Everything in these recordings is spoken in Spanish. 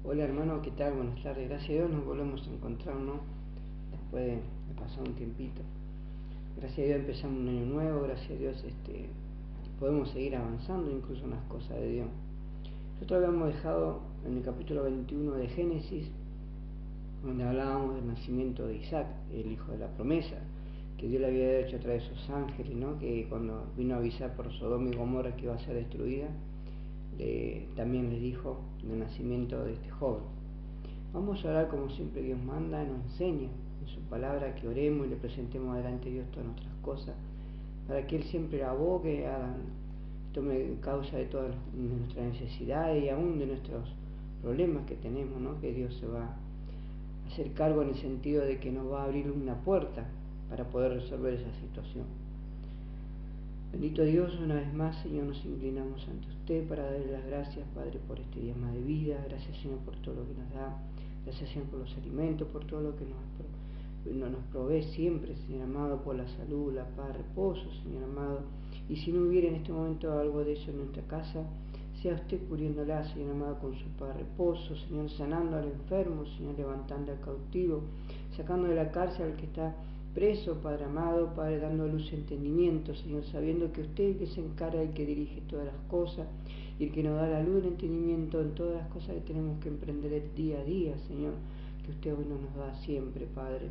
Hola hermano, ¿qué tal? Buenas tardes. Gracias a Dios nos volvemos a encontrar, ¿no? Después de pasar un tiempito. Gracias a Dios empezamos un año nuevo, gracias a Dios podemos seguir avanzando incluso en las cosas de Dios. Nosotros habíamos dejado en el capítulo 21 de Génesis, donde hablábamos del nacimiento de Isaac, el hijo de la promesa, que Dios le había hecho a través de sus ángeles, ¿no? Que cuando vino a avisar por Sodoma y Gomorra que iba a ser destruida, también les dijo del nacimiento de este joven. Vamos a orar como siempre Dios manda, nos enseña en su palabra que oremos y le presentemos delante de Dios todas nuestras cosas, para que Él siempre abogue, tome causa de todas nuestras necesidades y aún de nuestros problemas que tenemos, ¿no? Que Dios se va a hacer cargo en el sentido de que nos va a abrir una puerta para poder resolver esa situación. Bendito Dios, una vez más, Señor, nos inclinamos ante usted para darle las gracias, Padre, por este día más de vida. Gracias, Señor, por todo lo que nos da. Gracias, Señor, por los alimentos, por todo lo que nos provee siempre, Señor amado, por la salud, la paz, reposo, Señor amado. Y si no hubiera en este momento algo de eso en nuestra casa, sea usted cubriéndola, Señor amado, con su paz, reposo, Señor, sanando al enfermo, Señor, levantando al cautivo, sacando de la cárcel al que está preso, Padre amado, Padre, dando luz y entendimiento, Señor, sabiendo que usted es el que se encarga y que dirige todas las cosas, y el que nos da la luz y el entendimiento en todas las cosas que tenemos que emprender día a día, Señor, que usted hoy nos da siempre, Padre.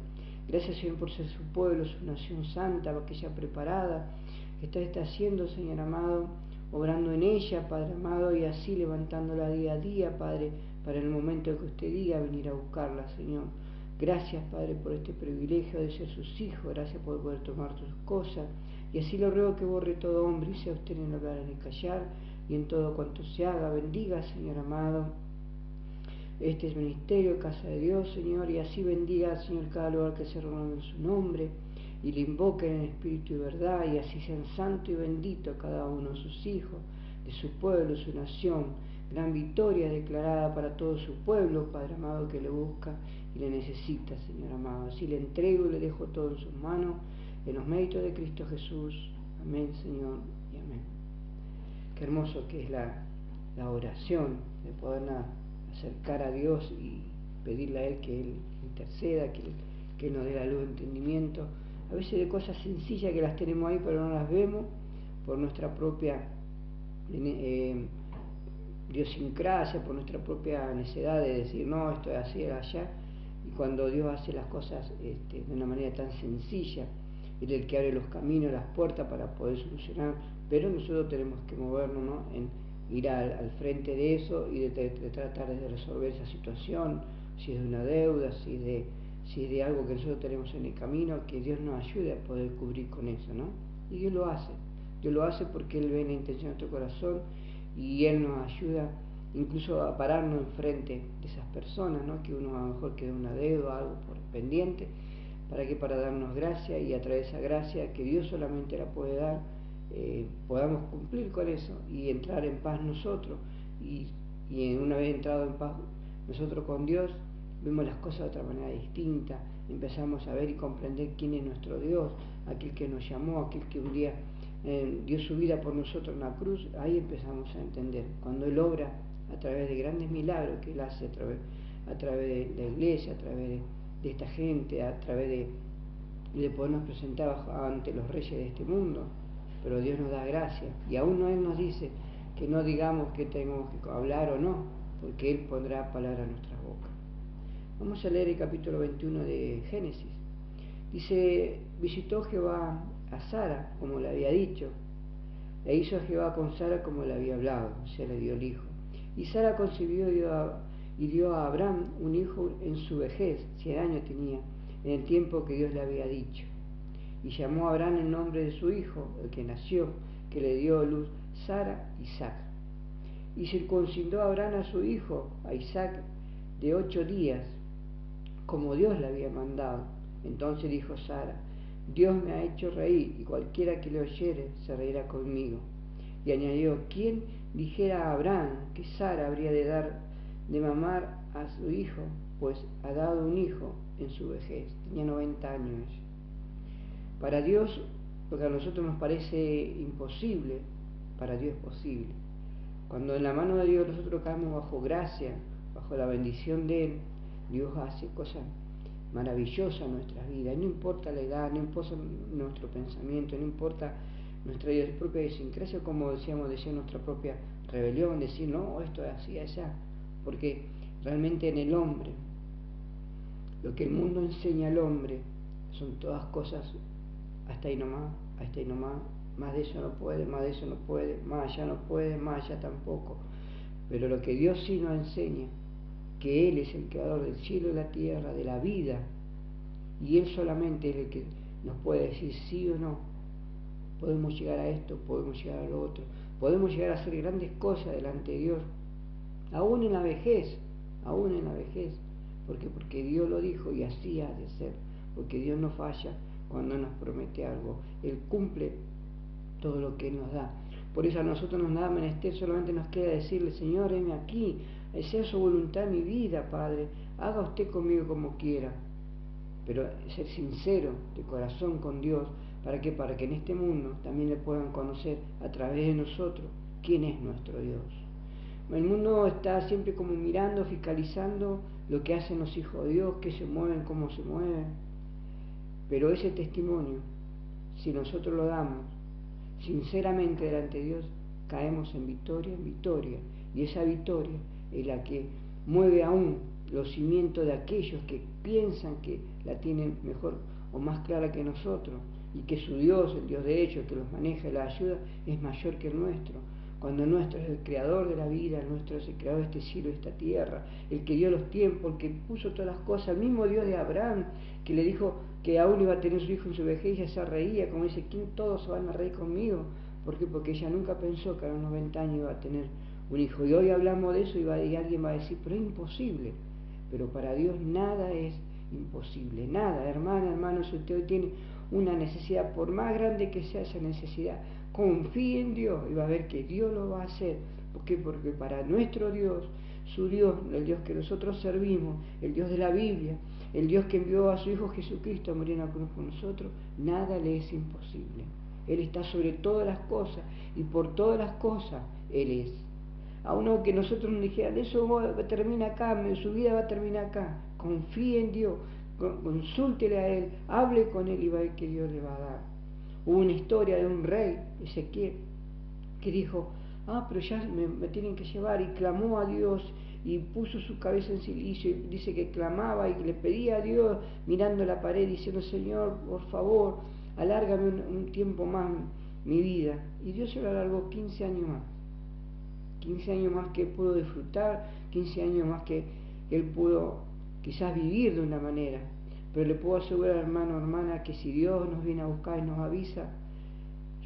Gracias, Señor, por ser su pueblo, su nación santa, aquella preparada, que está haciendo, Señor amado, obrando en ella, Padre amado, y así levantándola día a día, Padre, para el momento que usted diga venir a buscarla, Señor. Gracias, Padre, por este privilegio de ser sus hijos. Gracias por poder tomar tus cosas. Y así lo ruego que borre todo hombre y sea usted en el hablar, en el callar y en todo cuanto se haga. Bendiga, Señor amado, este es ministerio, casa de Dios, Señor, y así bendiga, Señor, cada lugar que se reúna en su nombre y le invoquen en espíritu y verdad, y así sean santo y bendito cada uno de sus hijos, de su pueblo, su nación. Gran victoria declarada para todo su pueblo, Padre amado, que le busca y le necesita, Señor amado. Así le entrego y le dejo todo en sus manos, en los méritos de Cristo Jesús. Amén, Señor, y amén. Qué hermoso que es la oración, de poder acercar a Dios y pedirle a Él que Él interceda, que Él nos dé la luz de entendimiento. A veces de cosas sencillas que las tenemos ahí pero no las vemos por nuestra propia idiosincrasia, por nuestra propia necedad de decir no, esto es así, es allá. Y cuando Dios hace las cosas de una manera tan sencilla, Él es el que abre los caminos, las puertas para poder solucionar, pero nosotros tenemos que movernos, ¿no?, en ir al frente de eso y de tratar de resolver esa situación, si es de una deuda, si es de algo que nosotros tenemos en el camino, que Dios nos ayude a poder cubrir con eso, ¿no? Y Dios lo hace porque Él ve la intención de nuestro corazón y Él nos ayuda incluso a pararnos enfrente de esas personas, ¿no?, que uno a lo mejor queda una deuda, algo por pendiente, para darnos gracia, y a través de esa gracia que Dios solamente la puede dar, podamos cumplir con eso y entrar en paz nosotros, y una vez entrado en paz nosotros con Dios, vemos las cosas de otra manera distinta, empezamos a ver y comprender quién es nuestro Dios, aquel que nos llamó, aquel que un día dio su vida por nosotros en la cruz. Ahí empezamos a entender, cuando Él obra a través de grandes milagros que Él hace a través de la iglesia, a través de esta gente, a través de podernos presentar ante los reyes de este mundo. Pero Dios nos da gracia, y aún no Él nos dice que no digamos que tenemos que hablar o no, porque Él pondrá palabra en nuestras bocas. Vamos a leer el capítulo 21 de Génesis. Dice: visitó Jehová a Sara como le había dicho, e hizo Jehová con Sara como le había hablado, se le dio el hijo. Y Sara concibió y dio a Abraham un hijo en su vejez, 100 años tenía, en el tiempo que Dios le había dicho. Y llamó a Abraham el nombre de su hijo, el que nació, que le dio luz, Sara, Isaac. Y circuncidó a Abraham a su hijo, a Isaac, de 8 días, como Dios le había mandado. Entonces dijo Sara: Dios me ha hecho reír, y cualquiera que le oyere se reirá conmigo. Y añadió: ¿quién dijera a Abraham que Sara habría de dar de mamar a su hijo? Pues ha dado un hijo en su vejez. Tenía 90 años. Para Dios, lo que a nosotros nos parece imposible, para Dios es posible. Cuando en la mano de Dios nosotros caemos bajo gracia, bajo la bendición de Él, Dios hace cosas maravillosas en nuestras vidas. No importa la edad, no importa nuestro pensamiento, no importa nuestra propia idiosincrasia, como decía nuestra propia rebelión, decir, no, esto es así, allá. Porque realmente en el hombre, lo que el mundo enseña al hombre, son todas cosas hasta ahí nomás, más de eso no puede, más de eso no puede, más allá no puede, más allá tampoco. Pero lo que Dios sí nos enseña, que Él es el creador del cielo y la tierra, de la vida, y Él solamente es el que nos puede decir sí o no. Podemos llegar a esto, podemos llegar a lo otro, podemos llegar a hacer grandes cosas delante de Dios, aún en la vejez, porque Dios lo dijo y así ha de ser, porque Dios no falla cuando nos promete algo, Él cumple todo lo que Él nos da. Por eso a nosotros nos da menester, solamente nos queda decirle, Señor, heme aquí, sea su voluntad en mi vida, Padre, haga usted conmigo como quiera, pero ser sincero de corazón con Dios, ¿para qué? Para que en este mundo también le puedan conocer a través de nosotros quién es nuestro Dios. El mundo está siempre como mirando, fiscalizando lo que hacen los hijos de Dios, qué se mueven, cómo se mueven, pero ese testimonio, si nosotros lo damos sinceramente delante de Dios, caemos en victoria, y esa victoria es la que mueve aún los cimientos de aquellos que piensan que la tienen mejor o más clara que nosotros, y que su Dios, el Dios de ellos, que los maneja y los ayuda, es mayor que el nuestro. Cuando el nuestro es el creador de la vida, el nuestro es el creador de este cielo y de esta tierra, el que dio los tiempos, el que puso todas las cosas, el mismo Dios de Abraham, que le dijo que aún iba a tener su hijo en su vejez, y ella se reía, como dice, ¿quién todos se van a reír conmigo? ¿Por qué? Porque ella nunca pensó que a los 90 años iba a tener un hijo. Y hoy hablamos de eso y alguien va a decir, pero es imposible. Pero para Dios nada es imposible, nada. Hermano, si usted hoy tiene una necesidad, por más grande que sea esa necesidad, confíe en Dios y va a ver que Dios lo va a hacer. ¿Por qué? Porque para nuestro Dios, su Dios, el Dios que nosotros servimos, el Dios de la Biblia, el Dios que envió a su Hijo Jesucristo a morir en la cruz por nosotros, nada le es imposible. Él está sobre todas las cosas y por todas las cosas Él es. A uno que nosotros nos dijeran, eso termina acá, su vida va a terminar acá. Confíe en Dios, consúltele a Él, hable con Él y va a ver que Dios le va a dar. Hubo una historia de un rey, Ezequiel, que dijo, pero ya me tienen que llevar, y clamó a Dios y puso su cabeza en silicio, y dice que clamaba y le pedía a Dios mirando la pared diciendo, Señor, por favor, alárgame un tiempo más mi vida. Y Dios se lo alargó 15 años más. 15 años más que él pudo disfrutar, 15 años más que él pudo quizás vivir de una manera. Pero le puedo asegurar, hermano, hermana, que si Dios nos viene a buscar y nos avisa,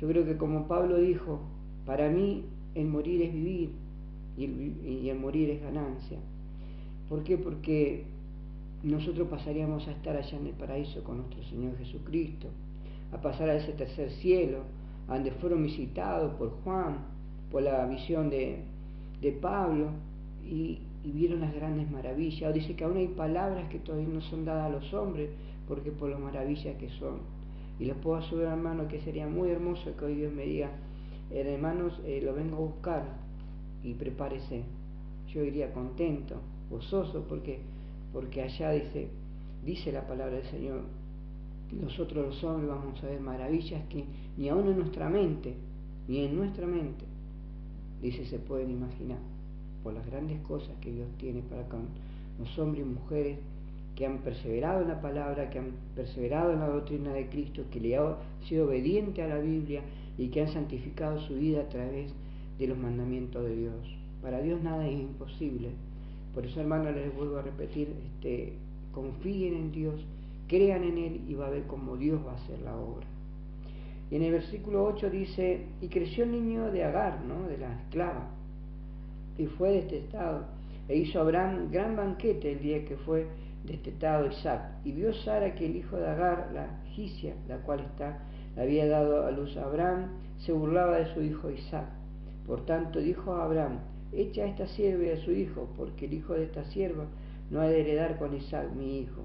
yo creo que como Pablo dijo, para mí el morir es vivir y el morir es ganancia. ¿Por qué? Porque nosotros pasaríamos a estar allá en el paraíso con nuestro Señor Jesucristo, a pasar a ese tercer cielo, a donde fueron visitados por Juan, por la visión de Pablo, y vieron las grandes maravillas. O dice que aún hay palabras que todavía no son dadas a los hombres, porque por las maravillas que son. Y les puedo asegurar, hermano, que sería muy hermoso que hoy Dios me diga, hermanos, lo vengo a buscar y prepárese. Yo iría contento, gozoso, porque allá dice la palabra del Señor, nosotros los hombres vamos a ver maravillas que ni aún en nuestra mente, dice, se pueden imaginar, por las grandes cosas que Dios tiene para con los hombres y mujeres que han perseverado en la palabra, que han perseverado en la doctrina de Cristo, que le han sido obedientes a la Biblia y que han santificado su vida a través de los mandamientos de Dios. Para Dios nada es imposible. Por eso, hermanos, les vuelvo a repetir, confíen en Dios, crean en Él y va a ver cómo Dios va a hacer la obra. Y en el versículo 8 dice, y creció el niño de Agar, ¿no?, de la esclava, y fue destetado, e hizo Abraham gran banquete el día que fue destetado Isaac. Y vio Sara que el hijo de Agar, la egipcia, la cual le había dado a luz a Abraham, se burlaba de su hijo Isaac. Por tanto dijo a Abraham, echa a esta sierva y a su hijo, porque el hijo de esta sierva no ha de heredar con Isaac mi hijo.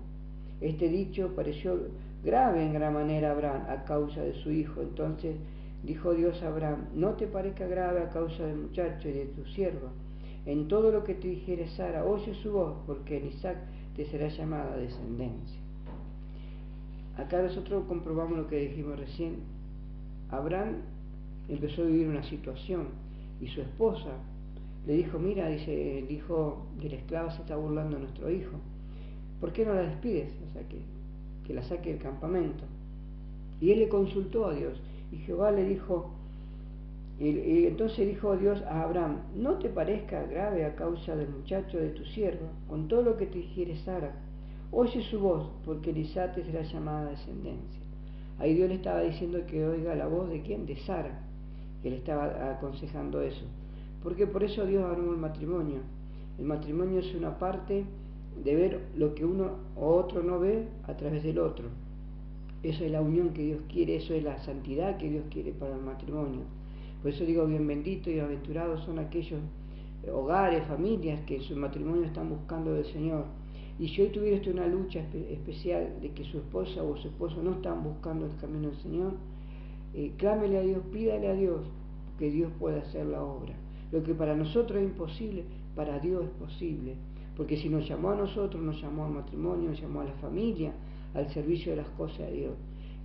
Este dicho pareció grave en gran manera a Abraham a causa de su hijo. Entonces dijo Dios a Abraham, no te parezca grave a causa del muchacho y de tu sierva. En todo lo que te dijere Sara, oye su voz, porque en Isaac te será llamada descendencia. Acá nosotros comprobamos lo que dijimos recién. Abraham empezó a vivir una situación y su esposa le dijo, mira, dice, el hijo de la esclava se está burlando de nuestro hijo, ¿por qué no la despides? O sea, que la saque del campamento. Y él le consultó a Dios, y Jehová le dijo, y entonces dijo Dios a Abraham, no te parezca grave a causa del muchacho de tu sierva, con todo lo que te dijere Sara, oye su voz, porque en Isaac te será llamada descendencia. Ahí Dios le estaba diciendo que oiga la voz de ¿quién? De Sara, que le estaba aconsejando eso. Porque por eso Dios armó el matrimonio. El matrimonio es una parte de ver lo que uno o otro no ve a través del otro. Eso es la unión que Dios quiere, eso es la santidad que Dios quiere para el matrimonio. Por eso digo, bien bendito y aventurados son aquellos hogares, familias que en su matrimonio están buscando del Señor. Y si hoy tuviera usted una lucha especial de que su esposa o su esposo no están buscando el camino del Señor, clámele a Dios, pídale a Dios que Dios pueda hacer la obra. Lo que para nosotros es imposible, para Dios es posible. Porque si nos llamó a nosotros, nos llamó al matrimonio, nos llamó a la familia, al servicio de las cosas de Dios.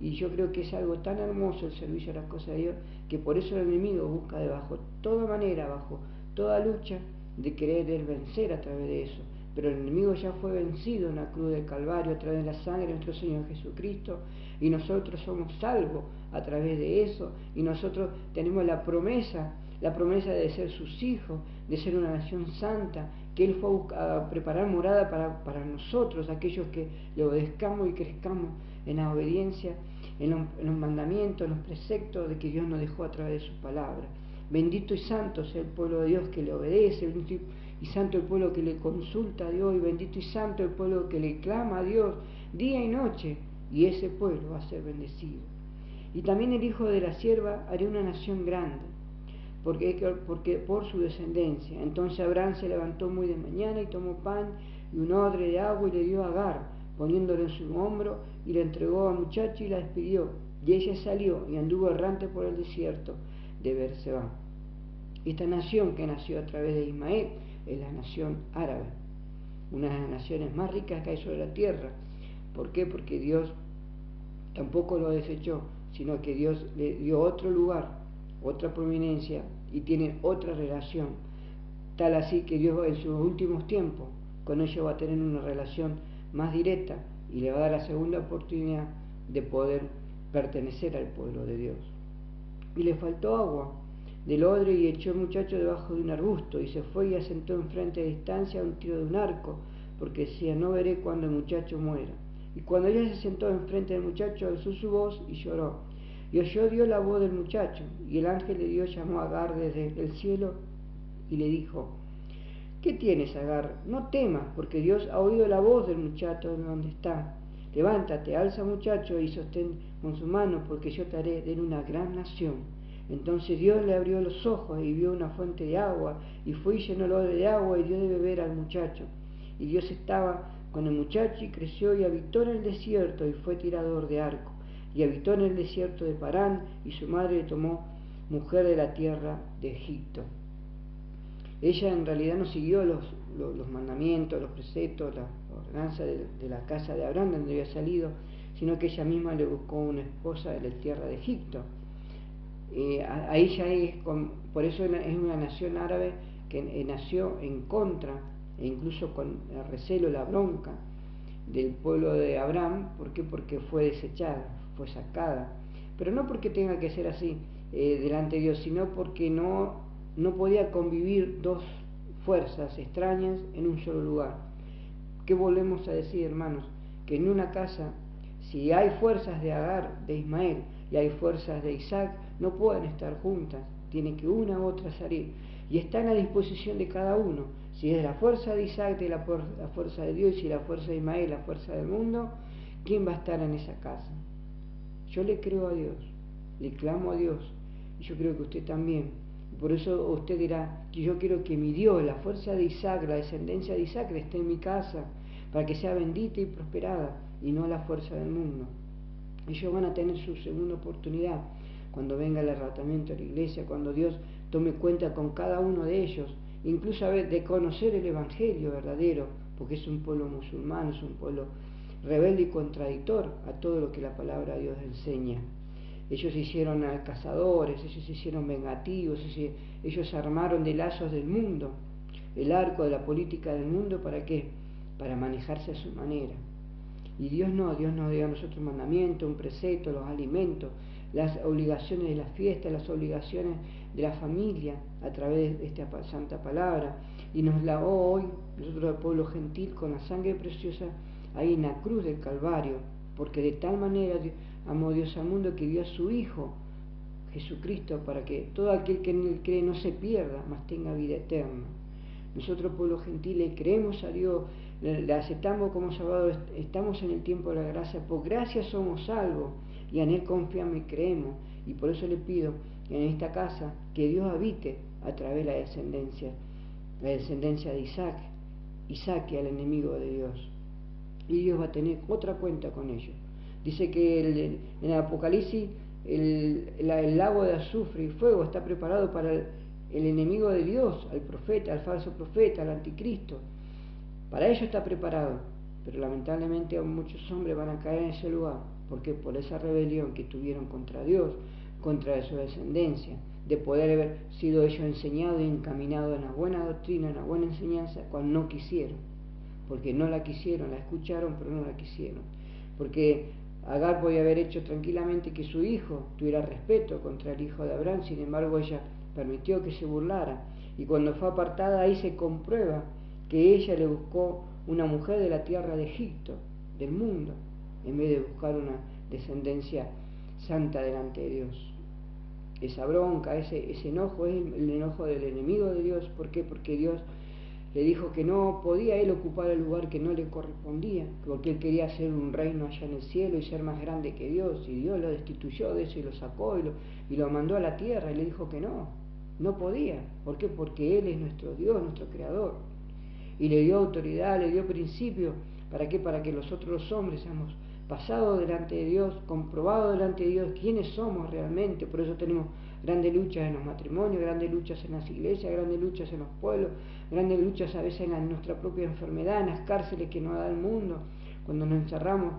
Y yo creo que es algo tan hermoso el servicio a las cosas de Dios, que por eso el enemigo busca debajo toda manera, bajo toda lucha, de querer vencer a través de eso. Pero el enemigo ya fue vencido en la cruz del Calvario a través de la sangre de nuestro Señor Jesucristo, y nosotros somos salvos a través de eso, y nosotros tenemos la promesa de ser sus hijos, de ser una nación santa, que Él fue a preparar morada para nosotros, aquellos que le obedezcamos y crezcamos en la obediencia, en los mandamientos, en los preceptos de que Dios nos dejó a través de su palabra. Bendito y santo sea el pueblo de Dios que le obedece, bendito y santo el pueblo que le consulta a Dios, y bendito y santo el pueblo que le clama a Dios día y noche, y ese pueblo va a ser bendecido. Y también el hijo de la sierva haré una nación grande, porque por su descendencia. Entonces Abraham se levantó muy de mañana y tomó pan y un odre de agua y le dio a Agar, poniéndolo en su hombro, y le entregó al muchacho y la despidió. Y ella salió y anduvo errante por el desierto de Beerseba. Esta nación que nació a través de Ismael es la nación árabe, una de las naciones más ricas que hay sobre la tierra. ¿Por qué? Porque Dios tampoco lo desechó, sino que Dios le dio otro lugar, otra prominencia, y tienen otra relación, tal así que Dios en sus últimos tiempos con ellos va a tener una relación más directa y le va a dar la segunda oportunidad de poder pertenecer al pueblo de Dios. Y le faltó agua del odre, y echó el muchacho debajo de un arbusto, y se fue y asentó enfrente de distancia a un tiro de un arco, porque decía, no veré cuando el muchacho muera. Y cuando ella se sentó enfrente del muchacho, alzó su voz y lloró. Y oyó Dios la voz del muchacho, y el ángel de Dios llamó a Agar desde el cielo y le dijo, ¿qué tienes, Agar? No temas, porque Dios ha oído la voz del muchacho en donde está. Levántate, alza muchacho y sostén con su mano, porque yo te haré de él una gran nación. Entonces Dios le abrió los ojos y vio una fuente de agua, y fue y llenó el odre de agua y dio de beber al muchacho. Y Dios estaba con el muchacho y creció y habitó en el desierto y fue tirador de arco. Y habitó en el desierto de Parán, y su madre le tomó mujer de la tierra de Egipto. Ella en realidad no siguió los mandamientos, los preceptos, la ordenanza de la casa de Abraham, donde había salido, sino que ella misma le buscó una esposa de la tierra de Egipto. Ahí ya por eso es una nación árabe que nació en contra, e incluso con el recelo, la bronca del pueblo de Abraham. ¿Por qué? Porque fue desechada, fue sacada, pero no porque tenga que ser así delante de Dios, sino porque no podía convivir dos fuerzas extrañas en un solo lugar. ¿Qué volvemos a decir, hermanos? Que en una casa, si hay fuerzas de Agar, de Ismael, y hay fuerzas de Isaac, no pueden estar juntas, tiene que una u otra salir, y está en la disposición de cada uno. Si es la fuerza de Isaac, de la fuerza de Dios, y si la fuerza de Ismael, la fuerza del mundo, ¿quién va a estar en esa casa? Yo le creo a Dios, le clamo a Dios, y yo creo que usted también. Por eso usted dirá, que yo quiero que mi Dios, la fuerza de Isaac, la descendencia de Isaac, esté en mi casa, para que sea bendita y prosperada, y no la fuerza del mundo. Ellos van a tener su segunda oportunidad cuando venga el arrebatamiento de la iglesia, cuando Dios tome cuenta con cada uno de ellos incluso de conocer el Evangelio verdadero, porque es un pueblo musulmán, es un pueblo rebelde y contradictor a todo lo que la palabra de Dios enseña. Ellos se hicieron cazadores, ellos se hicieron vengativos, ellos armaron de lazos del mundo, el arco de la política del mundo, ¿para qué? Para manejarse a su manera. Y Dios nos dio a nosotros un mandamiento, un precepto, los alimentos, las obligaciones de las fiestas, las obligaciones de la familia a través de esta santa palabra. Y nos lavó hoy, nosotros el pueblo gentil, con la sangre preciosa ahí en la cruz del Calvario, porque de tal manera amó Dios al mundo que dio a su Hijo, Jesucristo, para que todo aquel que en él cree no se pierda, mas tenga vida eterna. Nosotros, pueblo gentil, le creemos a Dios, le aceptamos como Salvador, estamos en el tiempo de la gracia, por gracia somos salvos, y en Él confiamos y creemos, y por eso le pido en esta casa que Dios habite a través de la descendencia de Isaac, y saque al enemigo de Dios, y Dios va a tener otra cuenta con ellos. Dice que en el Apocalipsis el lago de azufre y fuego está preparado para el enemigo de Dios, al profeta, al falso profeta, al anticristo. Para ello está preparado, pero lamentablemente muchos hombres van a caer en ese lugar, porque por esa rebelión que tuvieron contra Dios, contra su descendencia, de poder haber sido ellos enseñados y encaminados en la buena doctrina, en la buena enseñanza, cuando no quisieron, porque no la quisieron, la escucharon, pero no la quisieron, porque Agar podía haber hecho tranquilamente que su hijo tuviera respeto contra el hijo de Abraham, sin embargo ella permitió que se burlara, y cuando fue apartada ahí se comprueba que ella le buscó una mujer de la tierra de Egipto, del mundo, en vez de buscar una descendencia santa delante de Dios. Esa bronca, ese enojo es el enojo del enemigo de Dios. ¿Por qué? Porque Dios le dijo que no podía él ocupar el lugar que no le correspondía, porque él quería hacer un reino allá en el cielo y ser más grande que Dios, y Dios lo destituyó de eso y lo sacó y lo mandó a la tierra, y le dijo que no podía. ¿Por qué? Porque Él es nuestro Dios, nuestro Creador, y le dio autoridad, le dio principio. ¿Para qué? Para que nosotros los hombres seamos pasados delante de Dios, comprobados delante de Dios quiénes somos realmente. Por eso tenemos grandes luchas en los matrimonios, grandes luchas en las iglesias, grandes luchas en los pueblos, grandes luchas a veces en nuestra propia enfermedad, en las cárceles que nos da el mundo, cuando nos encerramos,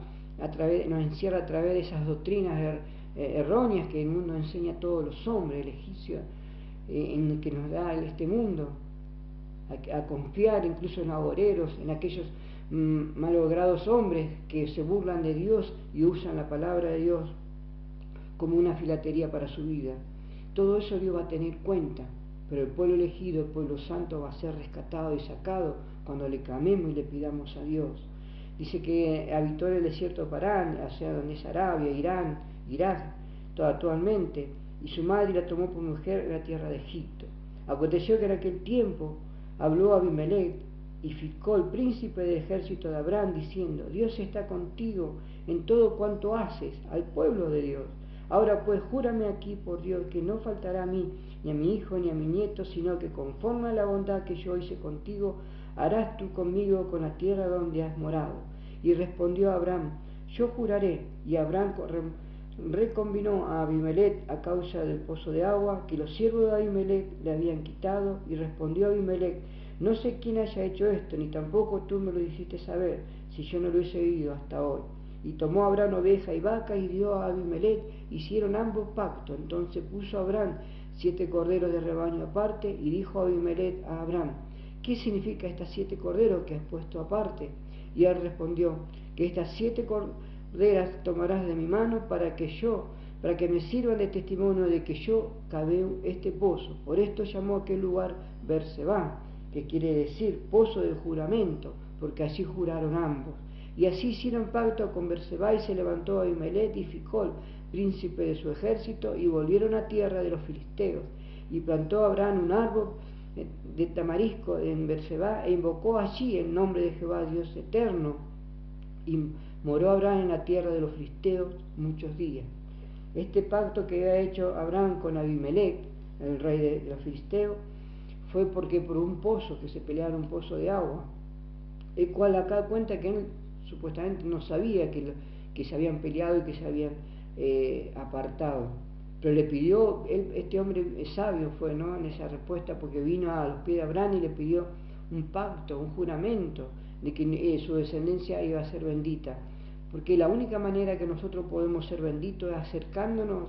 nos encierra a través de esas doctrinas erróneas que el mundo enseña a todos los hombres, el egipcio, en que nos da este mundo, a confiar incluso en agoreros, en aquellos malogrados hombres que se burlan de Dios y usan la palabra de Dios como una filatería para su vida. Todo eso Dios va a tener cuenta, pero el pueblo elegido, el pueblo santo, va a ser rescatado y sacado cuando le clamemos y le pidamos a Dios. Dice que habitó en el desierto de Parán, o sea, donde es Arabia, Irán, Irak, actualmente, y su madre la tomó por mujer en la tierra de Egipto. Aconteció que en aquel tiempo habló Abimelech y Ficol, príncipe del ejército de Abraham, diciendo: Dios está contigo en todo cuanto haces al pueblo de Dios. Ahora pues júrame aquí por Dios que no faltará a mí, ni a mi hijo, ni a mi nieto, sino que conforme a la bondad que yo hice contigo, harás tú conmigo con la tierra donde has morado. Y respondió Abraham: yo juraré. Y Abraham reconvinó a Abimelech a causa del pozo de agua que los siervos de Abimelech le habían quitado. Y respondió Abimelech: no sé quién haya hecho esto, ni tampoco tú me lo hiciste saber, si yo no lo he seguido hasta hoy. Y tomó Abraham oveja y vaca y dio a Abimelech, hicieron ambos pacto. Entonces puso Abraham 7 corderos de rebaño aparte, y dijo Abimelech a Abraham: ¿qué significa estas 7 corderos que has puesto aparte? Y él respondió: que estas 7 corderas tomarás de mi mano para que me sirvan de testimonio de que yo cavé este pozo. Por esto llamó aquel lugar Berseba, que quiere decir pozo del juramento, porque así juraron ambos. Y así hicieron pacto con Berseba, y se levantó Abimelech y Ficol, príncipe de su ejército, y volvieron a tierra de los filisteos. Y plantó Abraham un árbol de tamarisco en Berseba, e invocó allí el nombre de Jehová Dios eterno. Y moró Abraham en la tierra de los filisteos muchos días. Este pacto que había hecho Abraham con Abimelech, el rey de los filisteos, fue porque por un pozo, que se pelearon un pozo de agua, el cual acá cuenta que él supuestamente no sabía que se habían peleado y que se habían apartado. Pero le pidió, este hombre sabio fue, ¿no?, en esa respuesta, porque vino a los pies de Abraham y le pidió un pacto, un juramento de que su descendencia iba a ser bendita. Porque la única manera que nosotros podemos ser benditos es acercándonos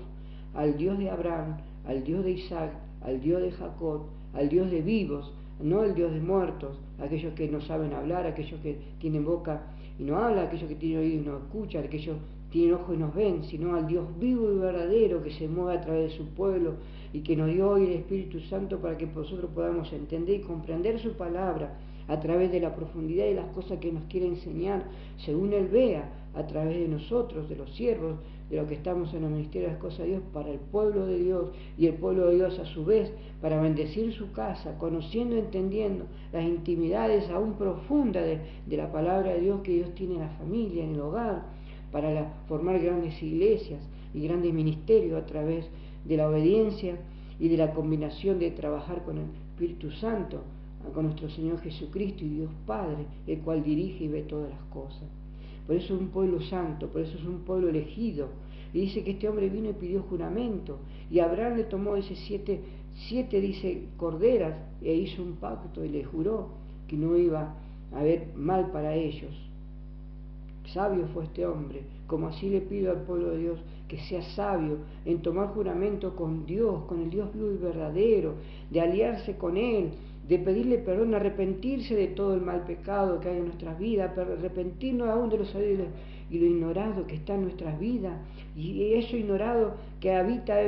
al Dios de Abraham, al Dios de Isaac, al Dios de Jacob, al Dios de vivos, no el Dios de muertos, aquellos que no saben hablar, aquellos que tienen boca y no hablan, aquellos que tienen oídos y no escuchan, aquellos que tienen ojos y nos ven, sino al Dios vivo y verdadero que se mueve a través de su pueblo y que nos dio hoy el Espíritu Santo para que nosotros podamos entender y comprender su palabra a través de la profundidad de las cosas que nos quiere enseñar, según Él vea, a través de nosotros, de los siervos, de lo que estamos en el ministerio de las cosas de Dios, para el pueblo de Dios, y el pueblo de Dios a su vez, para bendecir su casa, conociendo, entendiendo las intimidades aún profundas de la palabra de Dios que Dios tiene en la familia, en el hogar, para formar grandes iglesias y grandes ministerios a través de la obediencia y de la combinación de trabajar con el Espíritu Santo, con nuestro Señor Jesucristo y Dios Padre, el cual dirige y ve todas las cosas. Por eso es un pueblo santo, por eso es un pueblo elegido. Y dice que este hombre vino y pidió juramento, y Abraham le tomó ese siete dice, corderas, e hizo un pacto y le juró que no iba a haber mal para ellos. Sabio fue este hombre, como así le pido al pueblo de Dios que sea sabio en tomar juramento con Dios, con el Dios vivo y verdadero, de aliarse con Él, de pedirle perdón, arrepentirse de todo el mal pecado que hay en nuestras vidas, arrepentirnos aún de lo sabido y lo ignorado que está en nuestras vidas, y eso ignorado que habita